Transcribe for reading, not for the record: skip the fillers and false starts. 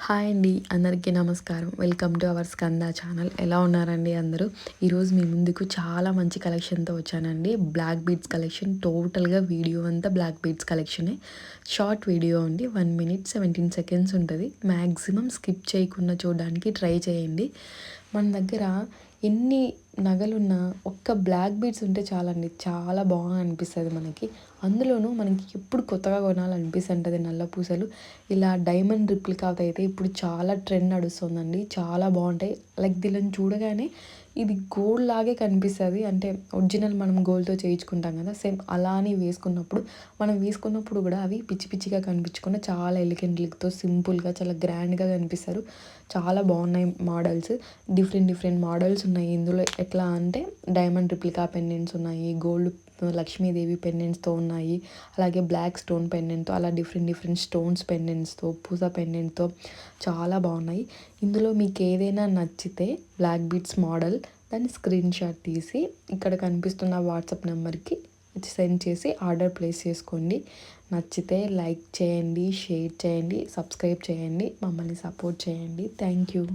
Hi అండి, అందరికీ నమస్కారం. Welcome to our Skanda channel. ఎలా ఉన్నారండి అందరూ? ఈరోజు మీ ముందుకు చాలా మంచి కలెక్షన్తో వచ్చానండి. బ్లాక్ బీడ్స్ కలెక్షన్, టోటల్గా వీడియో అంతా బ్లాక్ బీడ్స్ కలెక్షనే. షార్ట్ వీడియో అండి, 1 minute 17 seconds ఉంటుంది. మ్యాక్సిమం స్కిప్ చేయకుండా చూడడానికి ట్రై చేయండి. మన దగ్గర ఎన్ని నగలున్నా ఒక్క బ్లాక్ బీడ్స్ ఉంటే చాలండి, చాలా బాగా అనిపిస్తుంది మనకి. అందులోనూ మనకి ఎప్పుడు కొత్తగా కొనాలనిపిస్తుంటుంది నల్ల పూసలు. ఇలా డైమండ్ రిప్లికాతో అయితే ఇప్పుడు చాలా ట్రెండ్ నడుస్తుందండి, చాలా బాగుంటాయి. లైక్ దీనిని చూడగానే ఇది గోల్డ్ లాగే కనిపిస్తుంది. అంటే ఒరిజినల్ మనం గోల్డ్తో చేయించుకుంటాం కదా, సేమ్ అలానే వేసుకున్నప్పుడు కూడా అవి పిచ్చి పిచ్చిగా కనిపించకుండా చాలా ఎలిగెంట్ లుక్తో సింపుల్గా చాలా గ్రాండ్గా కనిపిస్తారు. చాలా బాగున్నాయి మోడల్స్. డిఫరెంట్ మోడల్స్ ఉన్నాయి ఇందులో. ఎట్లా అంటే డైమండ్ రిప్లికా పెండెంట్స్ ఉన్నాయి, గోల్డ్ లక్ష్మీదేవి పెండెంట్స్తో ఉన్నాయి, అలాగే బ్లాక్ స్టోన్ పెండెంట్తో, అలా డిఫరెంట్ స్టోన్స్ పెండెంట్స్తో, పూస పెండెంట్తో చాలా బాగున్నాయి. ఇందులో మీకు ఏదైనా నచ్చితే బ్లాక్ బీడ్స్ మోడల్, దాన్ని స్క్రీన్ షాట్ తీసి ఇక్కడ కనిపిస్తున్న వాట్సాప్ నెంబర్కి సెండ్ చేసి ఆర్డర్ ప్లేస్ చేసుకోండి. నచ్చితే లైక్ చేయండి, షేర్ చేయండి, సబ్స్క్రైబ్ చేయండి, మమ్మల్ని సపోర్ట్ చేయండి. Thank you.